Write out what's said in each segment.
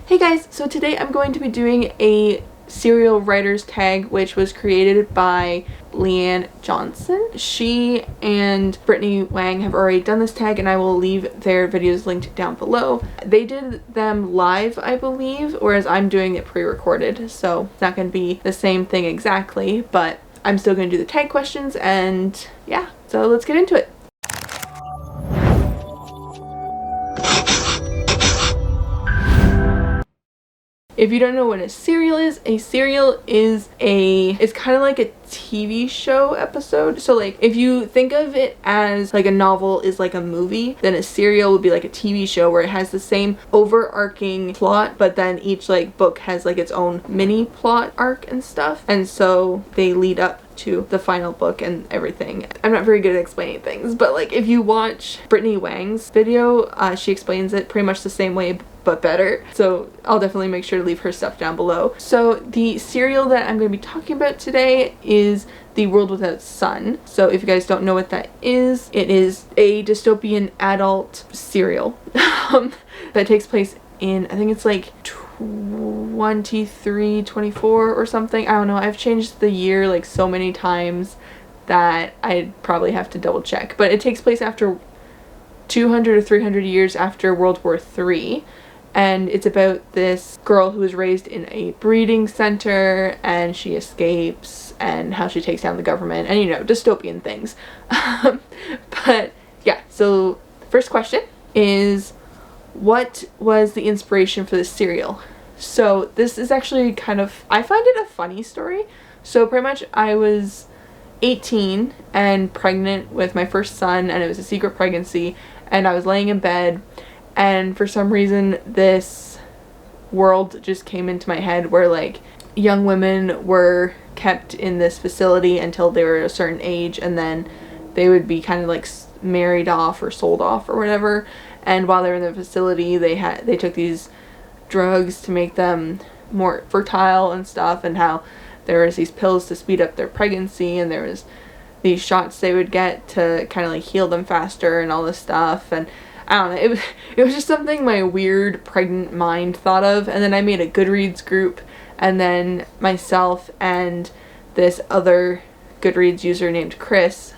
Hey guys, so today I'm going to be doing a serial writer's tag which was created by Leigh-An Johnson. She and Brittany Wang have already done this tag and I will leave their videos linked down below. They did them live, I believe, whereas I'm doing it pre-recorded, so it's not going to be the same thing exactly, but I'm still going to do the tag questions and yeah, so let's get into it. If you don't know what a serial is it's kind of like a TV show episode. So like if you think of it as like a novel is like a movie, then a serial would be like a TV show where it has the same overarching plot, but then each like book has like its own mini plot arc and stuff. And so they lead up to the final book and everything. I'm not very good at explaining things, but like if you watch Brittany Wang's video, she explains it pretty much the same way but better. So I'll definitely make sure to leave her stuff down below. So the serial that I'm going to be talking about today is The World Without Sun. So if you guys don't know what that is, it is a dystopian adult serial that takes place in, I think it's like 2324 or something. I don't know. I've changed the year like so many times that I'd probably have to double check. But it takes place after 200 or 300 years after World War III. And it's about this girl who was raised in a breeding center and she escapes and how she takes down the government and, you know, dystopian things. But yeah, so the first question is, what was the inspiration for this serial? So this is actually kind of, I find it a funny story. So pretty much I was 18 and pregnant with my first son, and it was a secret pregnancy, and I was laying in bed, and for some reason this world just came into my head where like young women were kept in this facility until they were a certain age, and then they would be kind of like married off or sold off or whatever. And while they were in the facility, they took these drugs to make them more fertile and stuff, and how there was these pills to speed up their pregnancy, and there was these shots they would get to kind of like heal them faster and all this stuff. And I don't know, it was just something my weird pregnant mind thought of. And then I made a Goodreads group, and then myself and this other Goodreads user named Chris,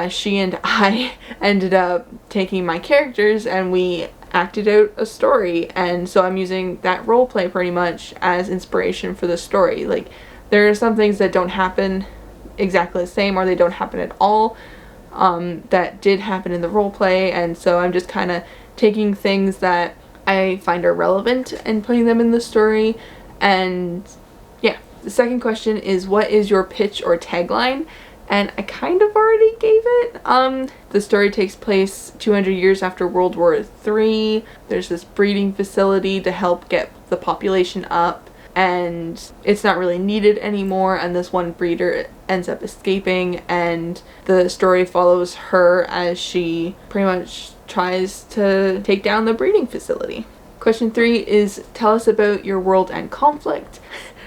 she and I ended up taking my characters and we acted out a story. And so I'm using that role play pretty much as inspiration for the story. Like, there are some things that don't happen exactly the same, or they don't happen at all, that did happen in the role play, and so I'm just kind of taking things that I find are relevant and putting them in the story. And yeah, the second question is, what is your pitch or tagline? And I kind of already gave it. The story takes place 200 years after World War III. There's this breeding facility to help get the population up, and it's not really needed anymore, and this one breeder ends up escaping, and the story follows her as she pretty much tries to take down the breeding facility. Question 3 is, tell us about your world and conflict.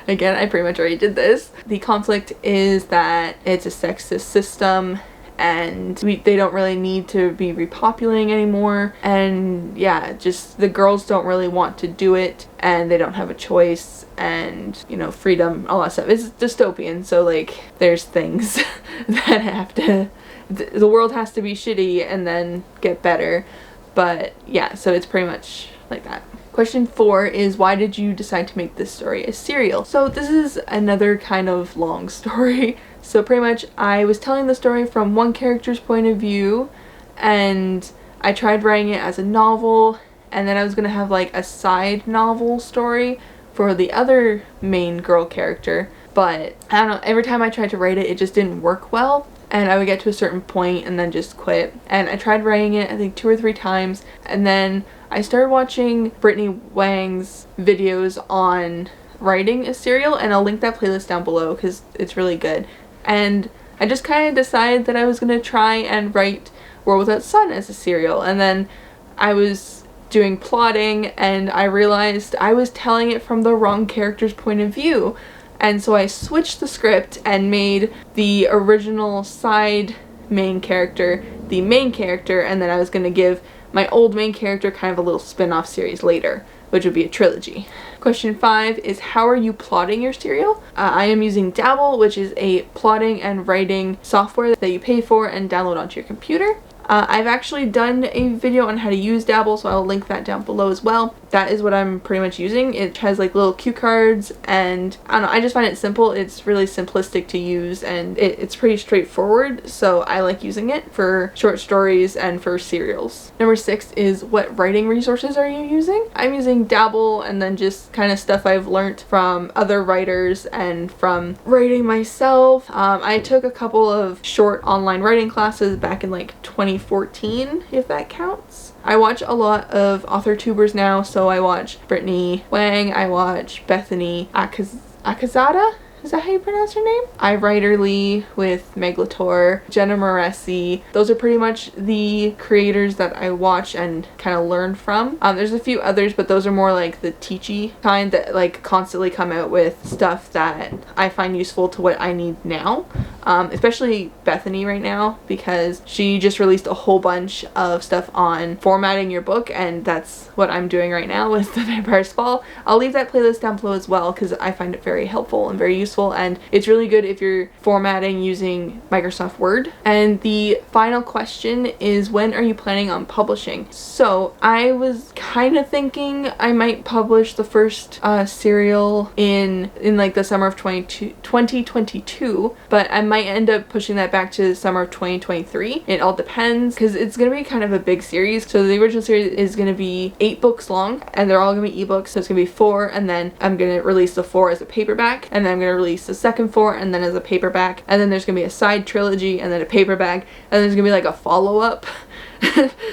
Again, I pretty much already did this. The conflict is that it's a sexist system, and they don't really need to be repopulating anymore, and yeah, just the girls don't really want to do it, and they don't have a choice, and, you know, freedom, all that stuff. It's dystopian, so like there's things that have to, the world has to be shitty and then get better. But yeah, so it's pretty much like that. Question 4 is, why did you decide to make this story a serial? So this is another kind of long story. So pretty much I was telling the story from one character's point of view, and I tried writing it as a novel, and then I was gonna have like a side novel story for the other main girl character. But I don't know, every time I tried to write it, it just didn't work well, and I would get to a certain point and then just quit. And I tried writing it I think 2 or 3 times, and then I started watching Brittany Wang's videos on writing a serial, and I'll link that playlist down below because it's really good. And I just kind of decided that I was going to try and write World Without Sun as a serial, and then I was doing plotting and I realized I was telling it from the wrong character's point of view. And so I switched the script and made the original side main character the main character, and then I was going to give my old main character kind of a little spin-off series later. which would be a trilogy. Question 5 is, how are you plotting your serial? I am using Dabble, which is a plotting and writing software that you pay for and download onto your computer. I've actually done a video on how to use Dabble, so I'll link that down below as well. That is what I'm pretty much using. It has like little cue cards, and I don't know, I just find it simple. It's really simplistic to use, and it's pretty straightforward, so I like using it for short stories and for serials. Number 6 is, what writing resources are you using? I'm using Dabble, and then just kind of stuff I've learned from other writers and from writing myself. I took a couple of short online writing classes back in like 2014, if that counts. I watch a lot of author tubers now, so I watch Brittany Wang, I watch Bethany Akazada? Is that how you pronounce her name? I Writerly with Meg Latour, Jenna Moresi. Those are pretty much the creators that I watch and kind of learn from. There's a few others, but those are more like the teachy kind that like constantly come out with stuff that I find useful to what I need now. Especially Bethany right now, because she just released a whole bunch of stuff on formatting your book, and that's what I'm doing right now with The Vampire's Fall. I'll leave that playlist down below as well, because I find it very helpful and very useful, and it's really good if you're formatting using Microsoft Word. And the final question is, when are you planning on publishing? So I was kind of thinking I might publish the first serial in like the summer of 2022, but I might end up pushing that back to the summer of 2023. It all depends, because it's going to be kind of a big series. So the original series is going to be 8 books long, and they're all going to be ebooks, so it's going to be 4, and then I'm going to release the 4 as a paperback, and then I'm going to release the second 4 and then as a paperback, and then there's going to be a side trilogy and then a paperback, and there's going to be like a follow-up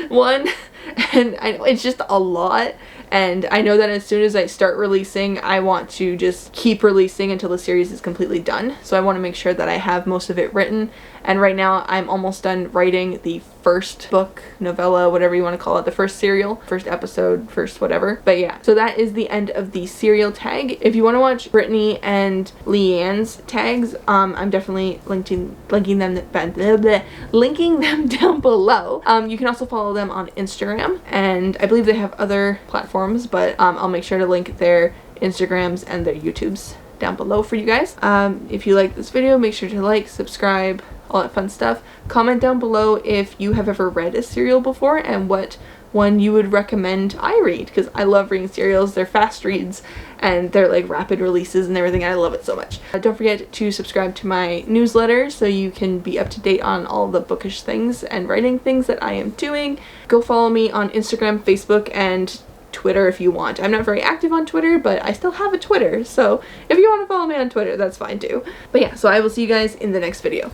one. And I know it's just a lot, and I know that as soon as I start releasing, I want to just keep releasing until the series is completely done. So I want to make sure that I have most of it written, and right now I'm almost done writing the first book, novella, whatever you want to call it, the first serial, first episode, first whatever. But yeah, so that is the end of the serial tag. If you want to watch Brittany and Leigh-An's tags, I'm definitely linking them down below. You can also follow them on Instagram, and I believe they have other platforms, but I'll make sure to link their Instagrams and their YouTubes down below for you guys. If you like this video, make sure to like, subscribe, all that fun stuff. Comment down below if you have ever read a serial before and what one you would recommend I read, because I love reading serials. They're fast reads and they're like rapid releases and everything. I love it so much. Don't forget to subscribe to my newsletter so you can be up to date on all the bookish things and writing things that I am doing. Go follow me on Instagram, Facebook, and Twitter if you want. I'm not very active on Twitter, but I still have a Twitter, so if you want to follow me on Twitter, that's fine too. But yeah, so I will see you guys in the next video.